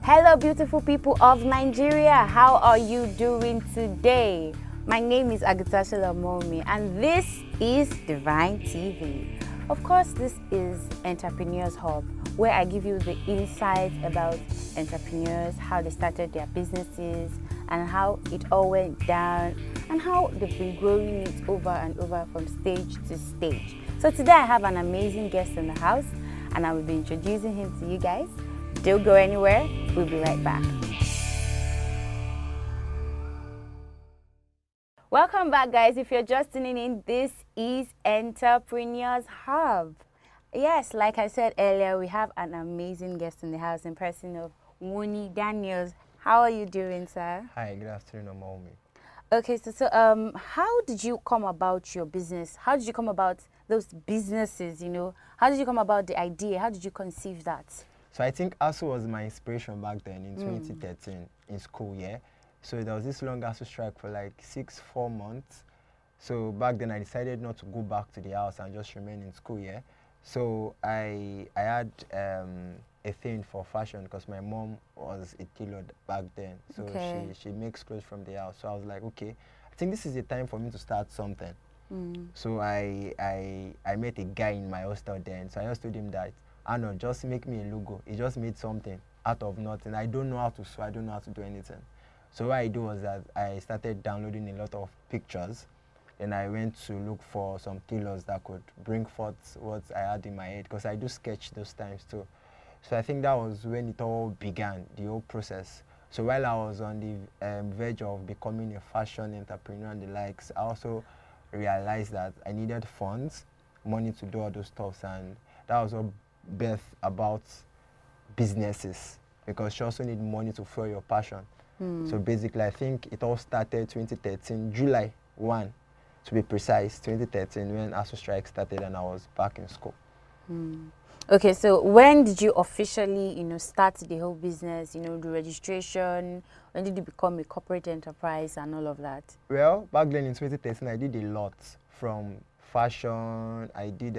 Hello beautiful people of Nigeria, how are you doing today? My name is Agutasha Lamomi and this is Divine TV. Of course, this is Entrepreneurs Hub, where I give you the insights about entrepreneurs, how they started their businesses and how it all went down and how they've been growing it over and over from stage to stage. So today I have an amazing guest in the house and I will be introducing him to you guys. Don't go anywhere, we'll be right back. Welcome back, guys. If you're just tuning in, this is Entrepreneurs Hub. Yes, like I said earlier, we have an amazing guest in the house in person of Wuni Daniels. How are you doing, sir? Hi, good afternoon, Omomi. Okay, so how did you come about your business? How did you come about those businesses, you know? How did you come about the idea? How did you conceive that? So I think ASU was my inspiration back then in 2013 in school, yeah. So there was this long ASU strike for like 4 months. So back then I decided not to go back to the house and just remain in school, yeah. So I had a thing for fashion because my mom was a tailor back then. So she makes clothes from the house. So I was like, okay, I think this is the time for me to start something. So I met a guy in my hostel then. So I just told him that, I know, just make me a logo. He just made something out of nothing. I don't know how to sew. I don't know how to do anything. So what I do was that I started downloading a lot of pictures. Then I went to look for some tailors that could bring forth what I had in my head because I do sketch those times too. So I think that was when it all began, the whole process. So while I was on the verge of becoming a fashion entrepreneur and the likes, I also realized that I needed funds, money to do all those stuff, and that was what birth about businesses, because you also need money to fuel your passion. So basically I think it all started 2013, July 1 to be precise, 2013, when ASU strike started and I was back in school. Okay, so when did you officially, start the whole business, the registration? When did you become a corporate enterprise and all of that? Well, back then in 2013 I did a lot, from fashion, I did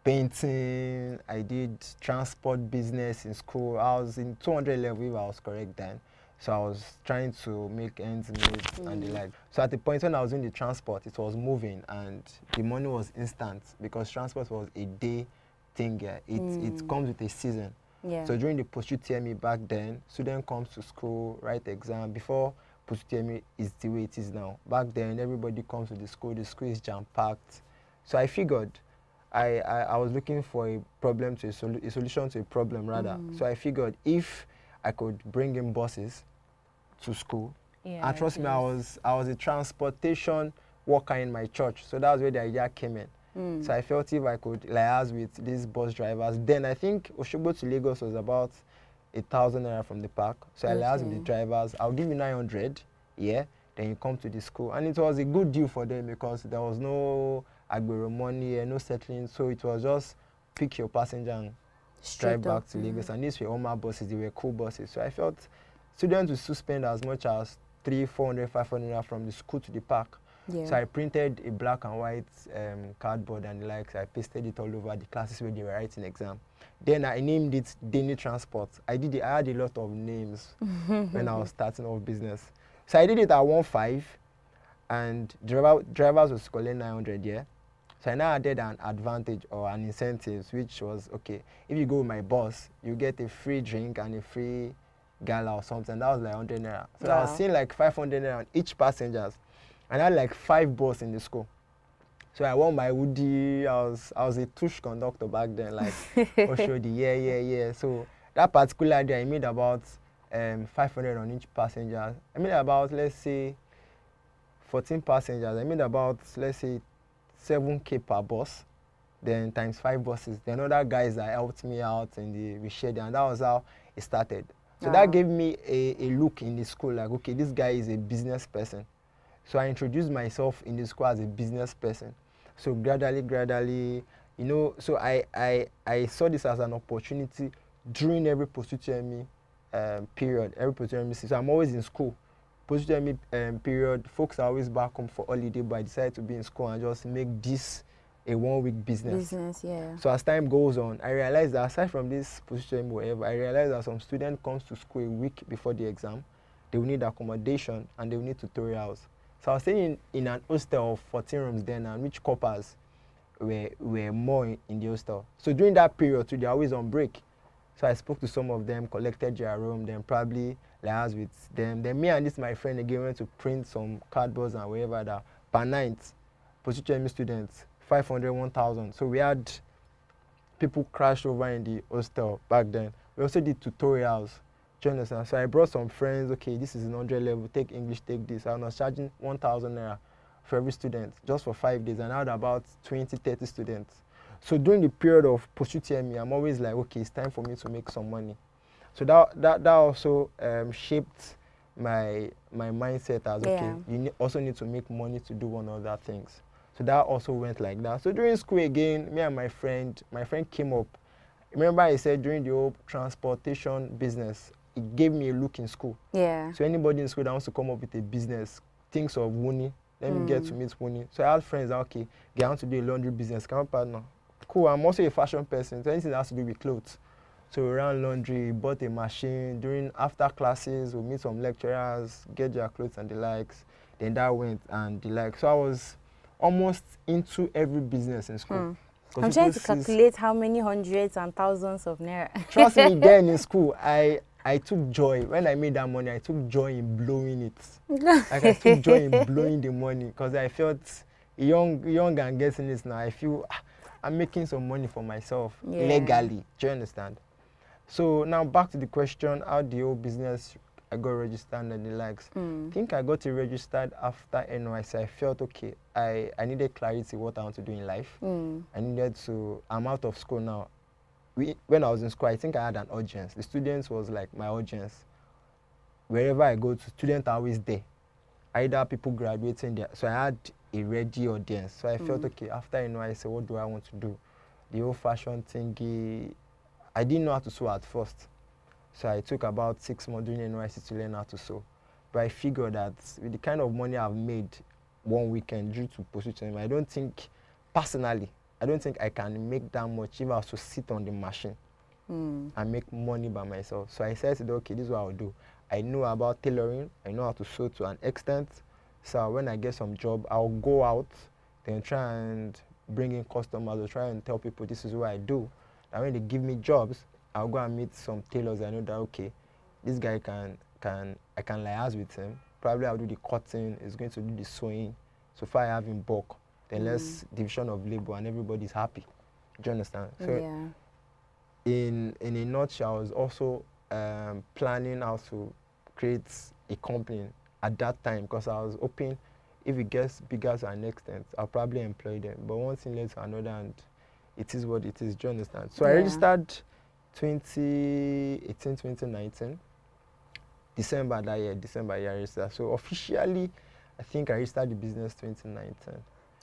painting, I did transport business in school. I was in 200 level if I was correct then. So I was trying to make ends meet and the like. So at the point when I was in the transport, it was moving and the money was instant because transport was a day thing. Yeah. It comes with a season. Yeah. So during the post-UTME back then, student comes to school, write exam. Before post-UTME is the way it is now. Back then, everybody comes to the school is jam-packed. So I figured I was looking for a problem to a solution to a problem rather. So I figured if I could bring in buses to school, and trust me, I was a transportation worker in my church. So that was where the idea came in. So I felt if I could liaise with these bus drivers, then I think Osogbo to Lagos was about 1,000 naira from the park. So I liaised with the drivers. I'll give you 900, yeah. Then you come to the school, and it was a good deal for them because there was no agbero money and no settling. So it was just pick your passenger and drive back to Lagos. And these were all my buses. They were cool buses. So I felt students would still spend as much as 300, 400, 500 from the school to the park. Yeah. So I printed a black and white cardboard and the likes. I pasted it all over the classes where they were writing exam. Then I named it Daily Transport. I had a lot of names when I was starting off business. So I did it at 1.5 and drivers was calling 900, yeah. So I now added an advantage or an incentive, which was, okay, if you go with my boss, you get a free drink and a free gala or something. That was like 100 naira. So I was seeing like 500 naira on each passengers. And I had like 5 buses in the school. So I won my hoodie. I was a tush conductor back then, like Oshodi, yeah. So that particular day, I made about 500 on each passenger. I made about, let's say, 14 passengers. I made about, let's say, 7K per bus. Then times 5 buses. Then other guys that helped me out and we shared, and that was how it started. So that gave me a look in the school, like, okay, this guy is a business person. So I introduced myself in the school as a business person. So gradually, so I saw this as an opportunity during every post-UTME period, every post-UTME season. So I'm always in school. Post-UTME period, folks are always back home for holiday, but I decided to be in school and just make this a 1 week business. Yeah. So as time goes on, I realized that aside from this position, whatever, I realized that some student comes to school a week before the exam. They will need accommodation and they will need tutorials. So I was staying in an hostel of 14 rooms then, and which coppers were more in the hostel. So during that period too, they're always on break. So I spoke to some of them, collected their room, then probably liaised with them. Then me and this my friend again went to print some cardboards and whatever that per night, post-UTME students, 500, 1,000. So we had people crash over in the hostel back then. We also did tutorials. Do you understand? So I brought some friends. Okay, this is an 100 level. Take English, take this. I was charging 1,000 naira for every student just for 5 days, and I had about 20, 30 students. So during the period of post-UTME, I'm always like, okay, it's time for me to make some money. So that also shaped my mindset as, okay, you also need to make money to do one other things. So that also went like that. So during school again, me and my friend came up. Remember I said during the whole transportation business, it gave me a look in school. Yeah. So anybody in school that wants to come up with a business thinks of Wuni. Let me get to meet Wuni. So I had friends that, okay, they want to do a laundry business. Come on, partner. Cool, I'm also a fashion person, so anything that has to do with clothes. So we ran laundry, bought a machine. After classes, we meet some lecturers, get their clothes and the likes. Then that went and the likes. So I was almost into every business in school. I'm trying to calculate how many hundreds and thousands of naira. Trust me, then in school, I took joy. When I made that money, I took joy in blowing it. Like I took joy in blowing the money because I felt young and getting this now. I feel I'm making some money for myself legally. Do you understand? So now back to the question, how the whole business I got registered and the likes. I think I got it registered after NYC. I felt okay. I needed clarity what I want to do in life. I needed to, I'm out of school now. When I was in school, I think I had an audience. The students was like my audience. Wherever I go to, students are always there. Either people graduating there. So I had a ready audience. So I felt okay, after NYC, what do I want to do? The old fashion thingy, I didn't know how to sew at first. So I took about 6 months during NYC to learn how to sew. But I figured that with the kind of money I've made one weekend due to position, I don't think, personally, I don't think I can make that much if I was to sit on the machine and make money by myself. So I said, okay, this is what I'll do. I know about tailoring. I know how to sew to an extent. So when I get some job, I'll go out, then try and bring in customers or try and tell people this is what I do. And when they give me jobs, I'll go and meet some tailors. I know that, okay, this guy I can liaise with him. Probably I'll do the cutting, he's going to do the sewing. So far I have in bulk, then less division of labor and everybody's happy. Do you understand? So in a nutshell, I was also planning how to create a company at that time because I was hoping if it gets bigger to an extent, I'll probably employ them. But one thing led to another and it is what it is. Do you understand? So I registered 2018, 2019. December that year, I registered. So officially, I think I registered the business 2019.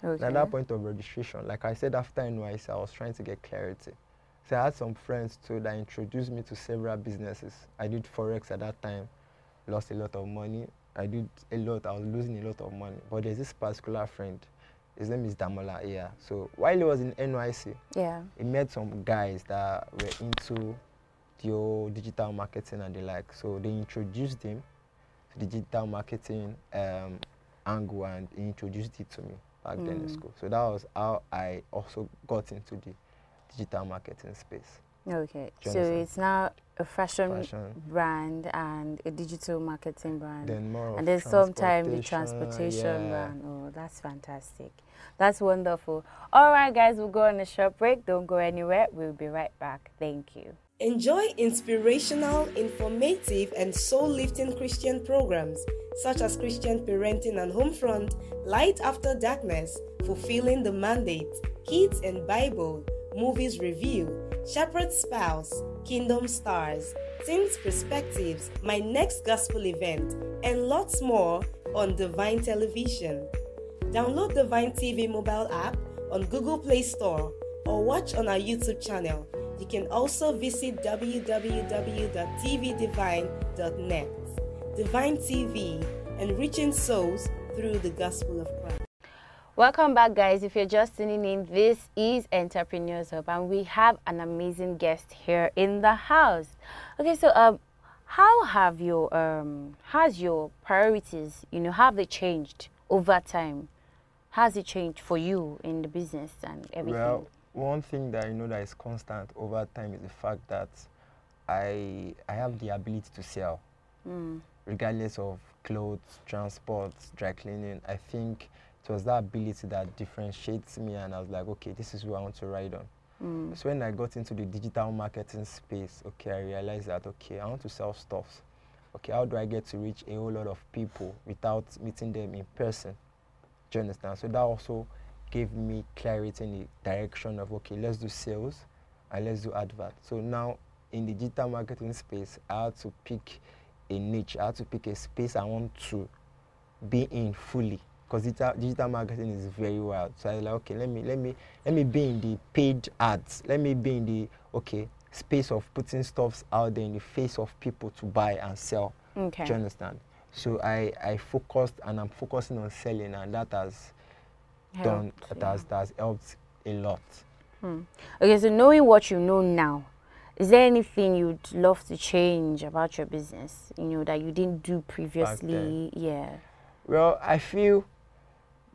Okay. At that point of registration, like I said, after NYC, I was trying to get clarity. So I had some friends too that introduced me to several businesses. I did Forex at that time, lost a lot of money. I did a lot, I was losing a lot of money. But there's this particular friend, his name is Damola, So while he was in NYC, he met some guys that were into the digital marketing and the like. So they introduced him to the digital marketing angle and he introduced it to me back then in school. So that was how I also got into the digital marketing space. Okay, so it's now a fashion brand and a digital marketing brand. Then more and then sometime the transportation brand. Oh, that's fantastic. That's wonderful. All right, guys, we'll go on a short break. Don't go anywhere. We'll be right back. Thank you. Enjoy inspirational, informative, and soul-lifting Christian programs such as Christian Parenting and Homefront, Light After Darkness, Fulfilling the Mandate, Kids and Bible, Movies Review, Shepherd's Spouse, Kingdom Stars, Teens Perspectives, My Next Gospel Event, and lots more on Divine Television. Download Divine TV mobile app on Google Play Store or watch on our YouTube channel. You can also visit www.tvdivine.net. Divine TV, enriching souls through the gospel of Christ. Welcome back, guys. If you're just tuning in, this is Entrepreneurs Hub, and we have an amazing guest here in the house. Okay, so how have your has your priorities, how have they changed over time? Has it changed for you in the business and everything? Well, one thing that I know that is constant over time is the fact that I have the ability to sell, regardless of clothes, transport, dry cleaning. I think it was that ability that differentiates me, and I was like, okay, this is who I want to ride on. So when I got into the digital marketing space, okay, I realized that, okay, I want to sell stuff. Okay, how do I get to reach a whole lot of people without meeting them in person? Do you understand? So that also gave me clarity in the direction of, okay, let's do sales and let's do advert. So now in the digital marketing space, I had to pick a niche. I had to pick a space I want to be in fully, because digital marketing is very wild. So I was like, okay, let me be in the paid ads. Let me be in the space of putting stuffs out there in the face of people to buy and sell. Okay. Do you understand? So I focused, and I'm focusing on selling, and that has helped a lot. Okay, so knowing what you know now, is there anything you'd love to change about your business, that you didn't do previously? Yeah. Well, I feel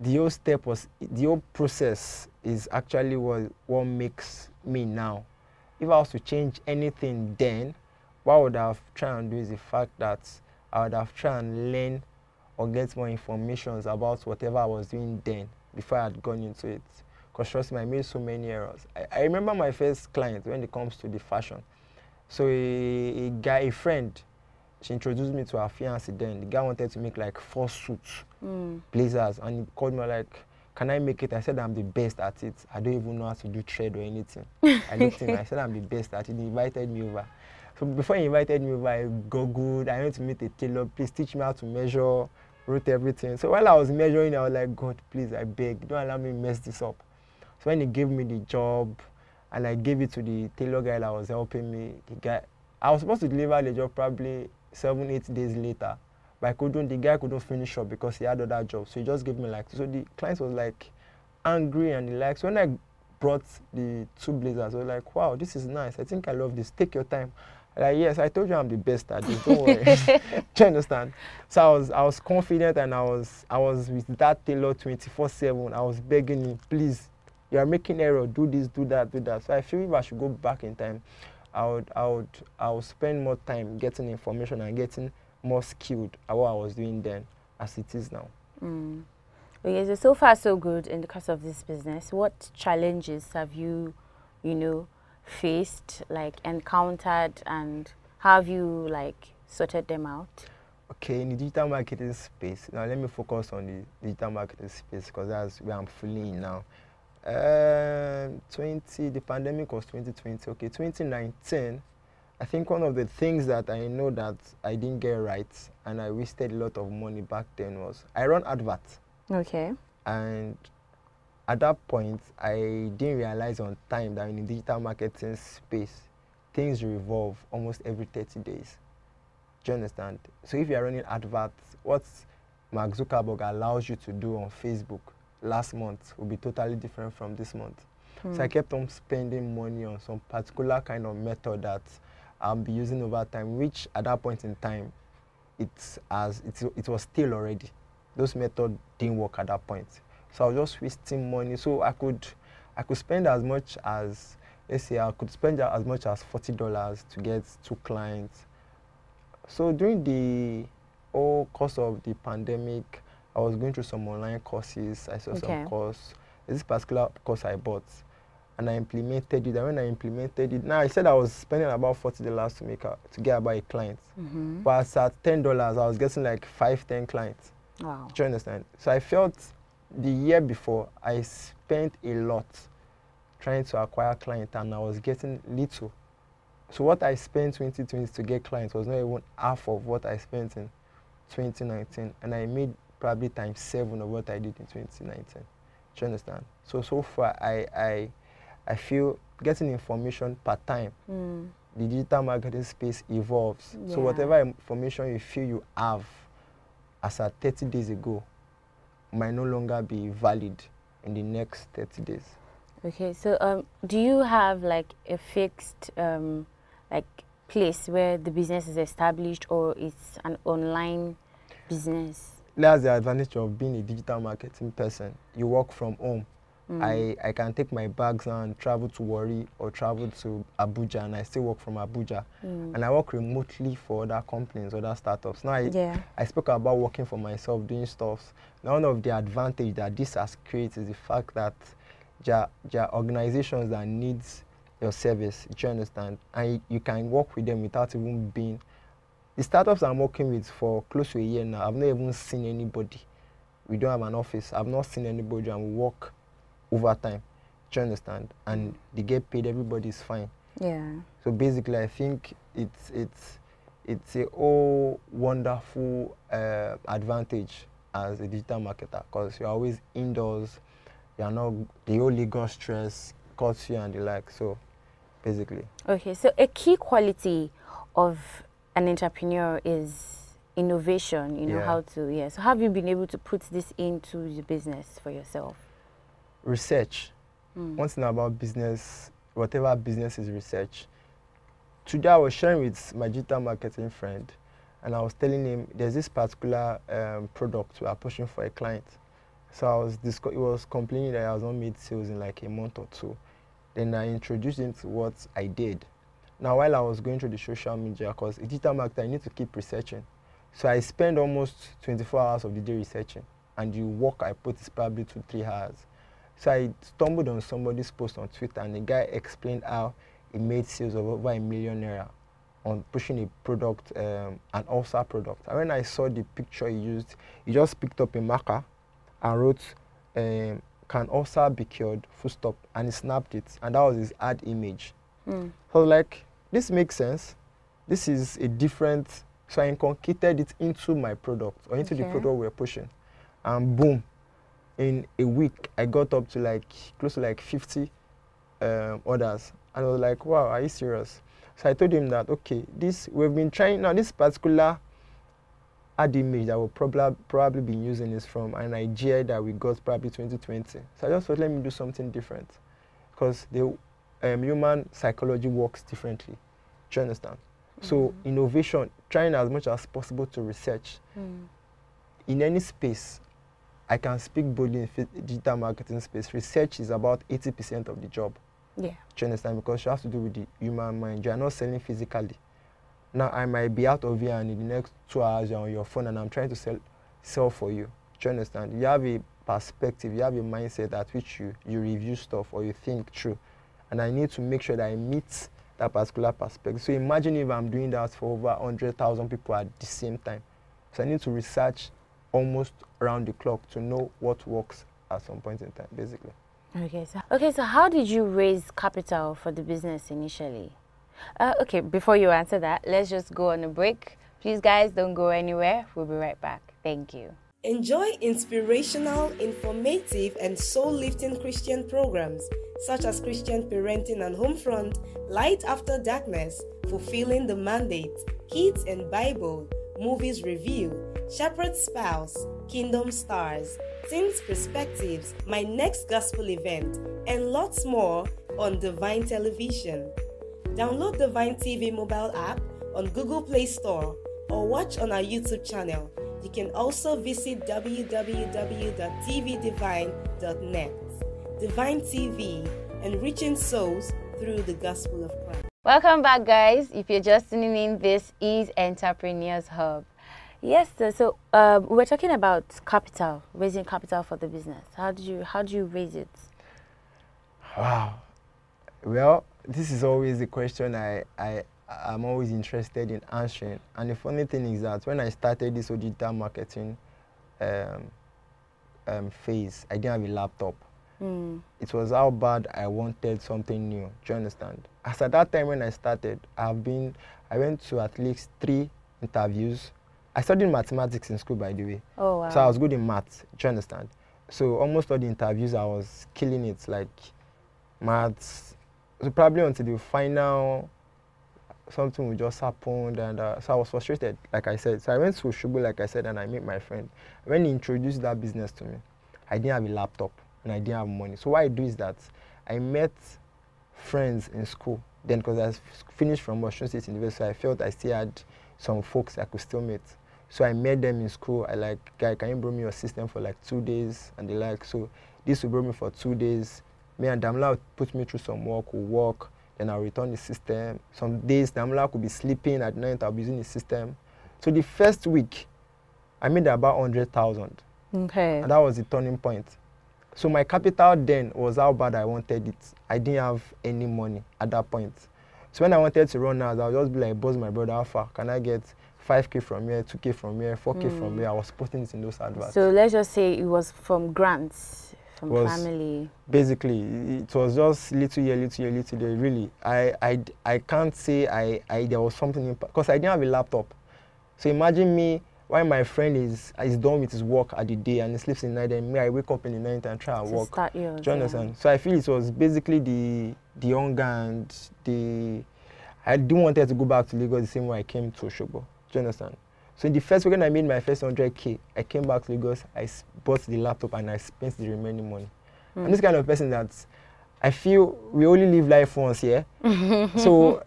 the whole process is actually what makes me now. If I was to change anything then, what I would have tried and do is the fact that I would have tried and learn or get more information about whatever I was doing then before I had gone into it. Because trust me, I made so many errors. I remember my first client when it comes to the fashion. So a friend, she introduced me to her fiancé then. The guy wanted to make like 4 suits, blazers, and he called me like, can I make it? I said I'm the best at it. I don't even know how to do thread or anything. I looked at him, I said I'm the best at it. He invited me over. So before he invited me over, I googled, I went to meet a tailor, please teach me how to measure, wrote everything. So while I was measuring, I was like, God, please, I beg, don't allow me to mess this up. So when he gave me the job, and I gave it to the tailor guy that was helping me, I was supposed to deliver the job probably 7-8 days later, but the guy couldn't finish up because he had other jobs. So he just gave me so the client was like angry, and so when I brought the 2 blazers, I was like, wow, this is nice. I think I love this. Take your time. Like, yes, I told you I'm the best at this. Don't worry. Do you understand? So I was confident, and I was with that tailor 24/7. I was begging him, please, you are making error. Do this, do that, do that. So I feel if I should go back in time, I would spend more time getting information and getting more skilled at what I was doing then as it is now. Okay, so far so good in the course of this business. What challenges have you, faced, encountered, and how have you sorted them out? Okay, in the digital marketing space, now let me focus on the digital marketing space because that's where I'm fully in now. The pandemic was 2020. Okay, 2019, I think one of the things that I know that I didn't get right and I wasted a lot of money back then was I run adverts. Okay. And at that point, I didn't realize on time that in the digital marketing space, things revolve almost every 30 days. Do you understand? So if you're running adverts, what Mark Zuckerberg allows you to do on Facebook last month will be totally different from this month. So I kept on spending money on some particular kind of method that I'll be using over time, which at that point in time, it was still already. Those methods didn't work at that point. So I was just wasting money. So I could spend as much as, let's say I could spend as much as $40 to get 2 clients. So during the whole course of the pandemic, I was going through some online courses. I saw some course. This particular course I bought, and I implemented it. And when I implemented it, now I said I was spending about $40 to get about a client. But at $10, I was getting like 5-10 clients. Wow. Do you understand? So I felt the year before I spent a lot trying to acquire clients, and I was getting little. So what I spent 2020 to get clients was not even half of what I spent in 2019, and I made probably ×7 of what I did in 2019. Do you understand? So far, I feel getting information per time. The digital marketing space evolves. So whatever information you feel you have as at 30 days ago, might no longer be valid in the next 30 days. Okay, so do you have like a fixed like place where the business is established, or it's an online business? That's the advantage of being a digital marketing person. You work from home. I can take my bags and travel to Warri or travel to Abuja, and I still work from Abuja. And I work remotely for other companies, other startups. Now, I spoke about working for myself, doing stuff. Now, one of the advantage that this has created is the fact that there are organizations that needs your service, do you understand? And you can work with them without even being... The startups I'm working with for close to a year now, I've not even seen anybody. We don't have an office. I've not seen anybody, and we work overtime. Do you understand? And they get paid, everybody's fine. Yeah. So basically, I think it's a whole wonderful advantage as a digital marketer, because you're always indoors. You're not, the whole legal stress cuts you and the like. So basically. Okay, so a key quality of an entrepreneur is innovation, you know, how to, so have you been able to put this into the business for yourself? Research. One thing about business, whatever business is research. Today I was sharing with my digital marketing friend, and I was telling him there's this particular product we are pushing for a client. So he was complaining that I was not made sales in like a month or two. Then I introduced him to what I did. Now, while I was going through the social media, because a digital marketer, I need to keep researching. So I spend almost 24 hours of the day researching, and the work I put is probably 2-3 hours. So I stumbled on somebody's post on Twitter, and the guy explained how he made sales of over $1 million on pushing a product, an ulcer product. And when I saw the picture he used, he just picked up a marker and wrote, can ulcer be cured, full stop, and he snapped it, and that was his ad image. So I was like, this makes sense. This is a different, so I inculcated it into my product, or into the product we're pushing. And boom, in a week, I got up to like, close to like 50 orders. And I was like, wow, are you serious? So I told him that, okay, we've been trying, now this particular ad image that we'll probably be using is from an idea that we got probably 2020. So I just thought, let me do something different. Because the human psychology works differently. Do you understand? So innovation, trying as much as possible to research. In any space, I can speak boldly in digital marketing space. Research is about 80% of the job. Yeah. Do you understand? Because you have to do with the human mind. You are not selling physically. Now, I might be out of here, and in the next 2 hours, you're on your phone, and I'm trying to sell for you. Do you understand? You have a perspective, you have a mindset at which you review stuff or you think through. And I need to make sure that I meet that particular perspective. So imagine if I'm doing that for over 100,000 people at the same time. So I need to research almost around the clock to know what works at some point in time, basically. Okay, so how did you raise capital for the business initially? Okay, before you answer that, let's just go on a break. Please, guys, don't go anywhere. We'll be right back. Thank you. Enjoy inspirational, informative, and soul-lifting Christian programs such as Christian Parenting and Homefront, Light After Darkness, Fulfilling the Mandate, Kids and Bible, Movies Review, Shepherd's Spouse, Kingdom Stars, Teens Perspectives, My Next Gospel Event, and lots more on Divine Television. Download Divine TV mobile app on Google Play Store or watch on our YouTube channel. You can also visit www.tvdivine.net. Divine TV, enriching souls through the gospel of Christ. Welcome back, guys. If you're just tuning in, this is Entrepreneurs Hub. Yes, so we're talking about capital, raising capital for the business. How do you raise it? Wow. Well, this is always a question I'm always interested in answering. And the funny thing is that when I started this digital marketing phase, I didn't have a laptop. It was how bad I wanted something new. Do you understand? As at that time when I started, I went to at least 3 interviews. I studied mathematics in school, by the way. Oh, wow. So I was good in maths. Do you understand? So almost all the interviews, I was killing it, like maths. So probably until the final something would just happen, and so I was frustrated, like I said. So I went to Oshobo, like I said, and I met my friend. When he introduced that business to me, I didn't have a laptop and I didn't have money. So what I do is that I met friends in school. Then, because I finished from Washington State University, I felt I still had some folks I could still meet. So I met them in school. I like, guy, can you borrow me your system for like 2 days? And they like, so this will borrow me for 2 days. Me and Damla would put me through some work, we'll work, then I'll return the system. Some days Damla could be sleeping at night, I'll be using the system. So the first week, I made about 100,000. Okay. And that was the turning point. So my capital then was how bad I wanted it. I didn't have any money at that point. So when I wanted to run ads, I would just be like, boss, my brother, how far? Can I get 5K from here, 2K from here, 4K from here? I was putting it in those adverts. So let's just say it was from grants, from family. Basically, it was just little here, really. I can't say there was something, because I didn't have a laptop. So imagine me, while my friend is done with his work at the day and he sleeps in the night, and me, I wake up in the night and try and work. Start yours, do you understand? So I feel it was basically the hunger and I didn't want to go back to Lagos the same way I came to Oshobo. Do you understand? So in the first weekend I made my first 100K, I came back to Lagos, I bought the laptop and I spent the remaining money. I'm this kind of person that I feel we only live life once, yeah? So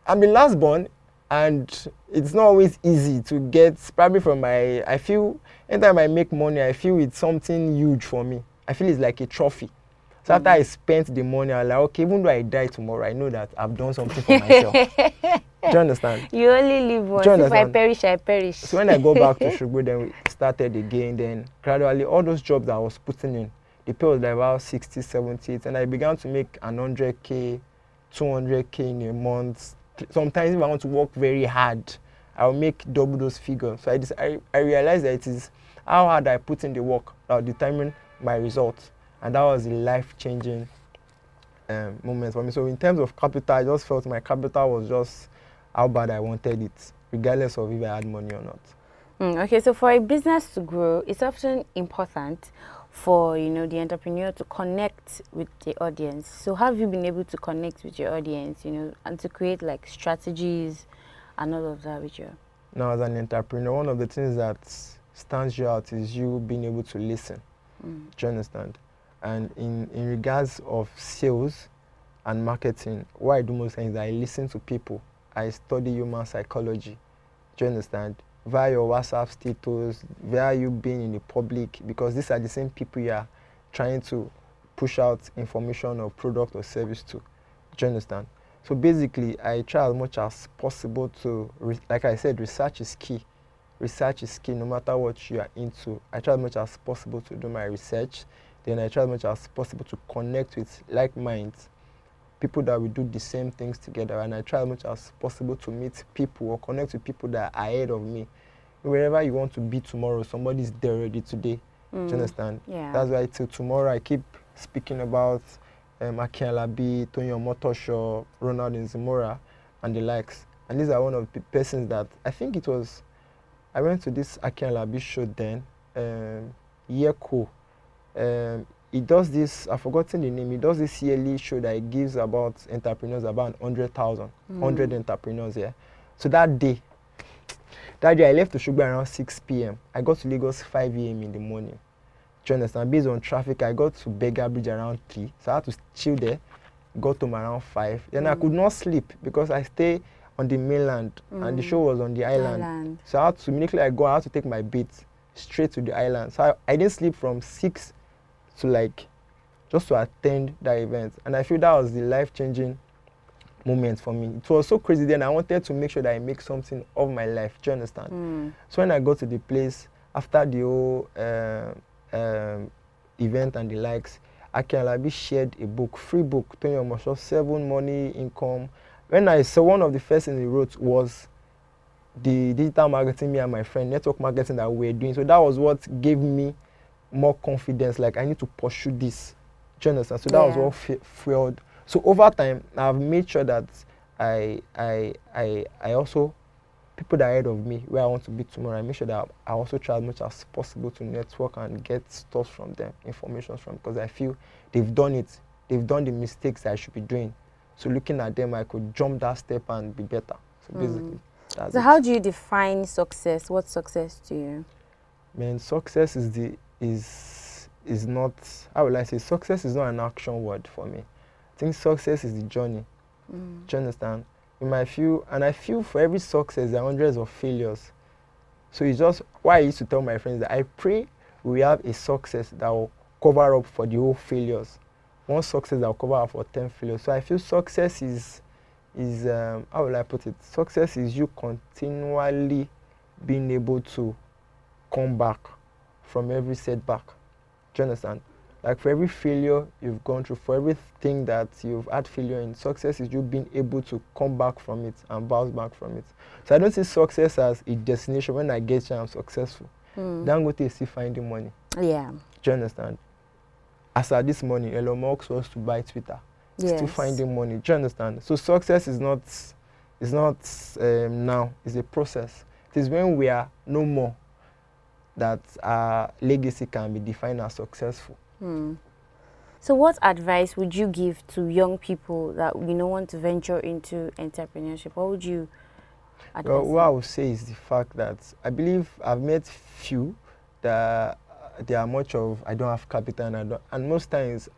I'm the last born, and it's not always easy to get, probably from I feel, anytime I make money, I feel it's something huge for me. I feel it's like a trophy. So after I spent the money, I'm like, okay, even though I die tomorrow, I know that I've done something for myself. Do you understand? You only live once. If I perish, I perish. So when I go back to Oshobo, then we started again. Then gradually, all those jobs that I was putting in, the pay was like about 60, 70, and I began to make 100K, 200K in a month. Sometimes if I want to work very hard, I'll make double those figures. So I realized that it is how hard I put in the work that will determine my results. And that was a life-changing moment for me. So in terms of capital, I just felt my capital was just how bad I wanted it, regardless of if I had money or not. Okay, so for a business to grow, it's often important for the entrepreneur to connect with the audience. So how have you been able to connect with your audience, and to create like strategies and all of that with you? Now, as an entrepreneur, one of the things that stands you out is you being able to listen. Do you understand? And in regards of sales and marketing, what I do most times is I listen to people. I study human psychology. Do you understand? Via your WhatsApp status, via you being in the public, because these are the same people you are trying to push out information or product or service to. Do you understand? So basically, I try as much as possible to, like I said, research is key. Research is key no matter what you are into. I try as much as possible to do my research. Then I try as much as possible to connect with like minds, people that will do the same things together. And I try as much as possible to meet people or connect with people that are ahead of me. Wherever you want to be tomorrow, somebody's there already today. Do you understand? Yeah. That's why till tomorrow I keep speaking about Akin Alabi, Tony Omotosho, Ronald Nzimora, and the likes. And these are one of the persons that I think it was. I went to this Akin Alabi show then, Yeko. He does this, I've forgotten the name, he does this yearly show that he gives about entrepreneurs, about 100,000, 100 entrepreneurs, yeah. So that day I left Oshobo around 6 p.m. I got to Lagos 5 a.m. in the morning. Do you understand? Based on traffic, I got to Beggar Bridge around 3, so I had to chill there, got home around 5. Then I could not sleep because I stay on the mainland and the show was on the island. So I had to, immediately I had to take my beat straight to the island. So I didn't sleep from 6 to just to attend that event. And I feel that was the life-changing moment for me. It was so crazy then. I wanted to make sure that I make something of my life. Do you understand? So when I got to the place, after the whole event and the likes, Akin Alabi shared a book, free book, Tony Omotosho, 7 Money Income. When I saw one of the first things he wrote was the digital marketing, me and my friend, network marketing that we were doing. So that was what gave me more confidence, like I need to pursue this. Do you understand? So that was what fueled. So over time, I've made sure that I also, people that are ahead of me, where I want to be tomorrow, I make sure that I also try as much as possible to network and get stuff from them, information from, because I feel they've done it. They've done the mistakes that I should be doing. So looking at them, I could jump that step and be better. So basically, that's So it. how do you define success? What's success to you? Man, success is not, how will I say, success is not an action word for me. I think success is the journey. Do you understand? You might feel, and I feel for every success there are hundreds of failures. So it's just why I used to tell my friends that I pray we have a success that will cover up for the whole failures. One success that will cover up for 10 failures. So I feel success is how will I put it? Success is you continually being able to come back from every setback. Do you understand? Like for every failure you've gone through, for everything that you've had failure in, success is you being able to come back from it and bounce back from it. So I don't see success as a destination. When I get here, I'm successful. Dangote is still finding money. Yeah. Do you understand? As at this morning, Elon Musk was to buy Twitter. Yes. Still finding money. Do you understand? So success is not now. It's a process. It is when we are no more that our legacy can be defined as successful. So what advice would you give to young people that want to venture into entrepreneurship? What would you advise? Well, what I would say is the fact that I believe I've met few that they are much of I don't have capital and most times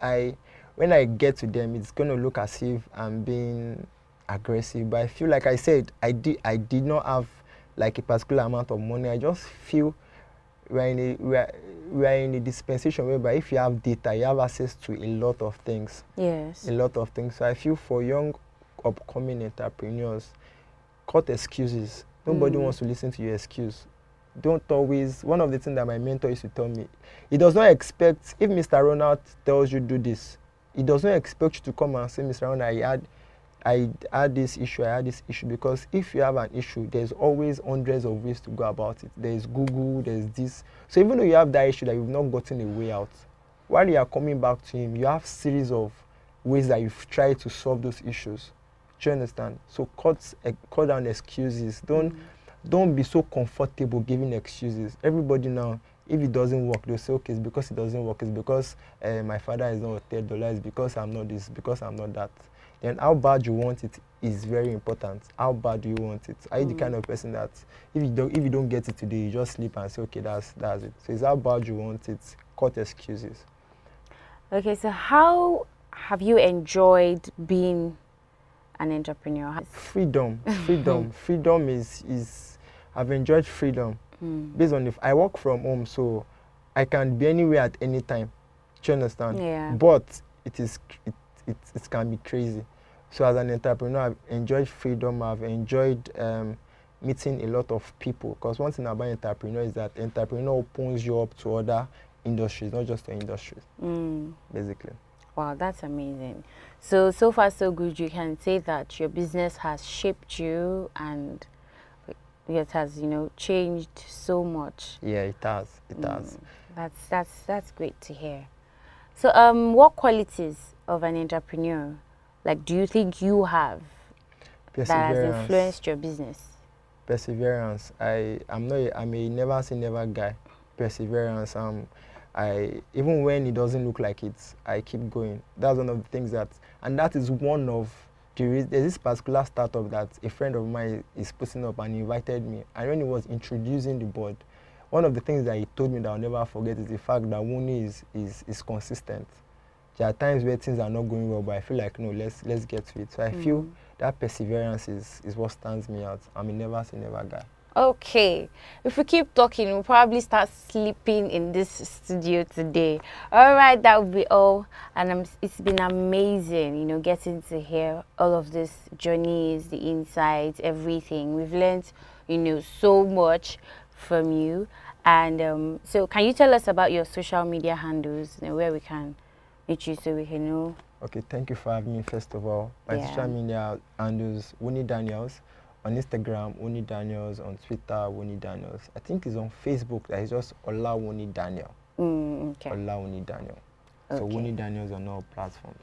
when I get to them it's going to look as if I'm being aggressive, but I feel like I said I did not have like a particular amount of money. I just feel we are in a dispensation whereby if you have data, you have access to a lot of things. Yes. A lot of things. So I feel for young upcoming entrepreneurs, cut excuses. Nobody wants to listen to your excuse. Don't always, one of the things that my mentor used to tell me, he does not expect, if Mr. Ronald tells you do this, he does not expect you to come and say, Mr. Ronald, I had this issue, because if you have an issue, there's always hundreds of ways to go about it. There's Google, there's this. So even though you have that issue that you've not gotten a way out, while you are coming back to him, you have series of ways that you've tried to solve those issues. Do you understand? So cut down excuses. Don't be so comfortable giving excuses. Everybody now, if it doesn't work, they'll say, okay, it's because it doesn't work. It's because my father is not $10. It's because I'm not this, because I'm not that. Then how bad you want it is very important. How bad do you want it? Are you the kind of person that if you don't get it today, you just sleep and say, okay, that's it. So it's how bad you want it. Cut excuses. Okay, so how have you enjoyed being an entrepreneur? Freedom. Freedom is I've enjoyed freedom. Based on if I work from home, so I can be anywhere at any time. Do you understand? Yeah. But it can be crazy. So as an entrepreneur, I've enjoyed freedom. I've enjoyed meeting a lot of people. Because one thing about entrepreneur is that entrepreneur opens you up to other industries, not just the industries, basically. Wow, that's amazing. So far so good. You can say that your business has shaped you and it has, changed so much. Yeah, it has. It has. That's great to hear. So what qualities of an entrepreneur do you think you have that has influenced your business? Perseverance. I'm a never say never guy. Perseverance. Even when it doesn't look like it, I keep going. That's one of the things and that is one of there's this particular startup that a friend of mine is putting up and he invited me. And when he was introducing the board, one of the things that he told me that I'll never forget is the fact that Wuni is consistent. There are times where things are not going well, but I feel like, no, let's get to it. So I feel that perseverance is what stands me out. I'm a never say never guy. Okay, if we keep talking, we'll probably start sleeping in this studio today. All right, that will be all. And it's been amazing, getting to hear all of these journeys, the insights, everything. We've learned, so much from you. And so can you tell us about your social media handles and where we can meet you so we can know? Okay, thank you for having me, first of all. My social media handles, Wuni Daniels. On Instagram, Wuni Daniels. On Twitter, Wuni Daniels. I think it's on Facebook that is just Ola Wuni Daniel. Okay. Ola Wuni Daniel. So Wuni Daniels on all platforms.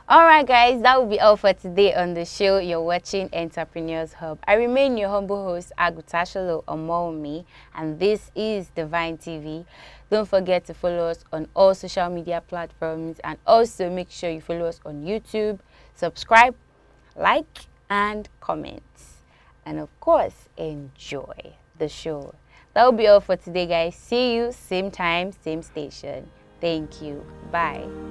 All right, guys, that will be all for today on the show. You're watching Entrepreneurs Hub. I remain your humble host, Agutashalo Omomi, and this is Divine TV. Don't forget to follow us on all social media platforms, and also make sure you follow us on YouTube, subscribe, like, and comment. And of course, enjoy the show. That will be all for today, guys. See you same time, same station. Thank you. Bye.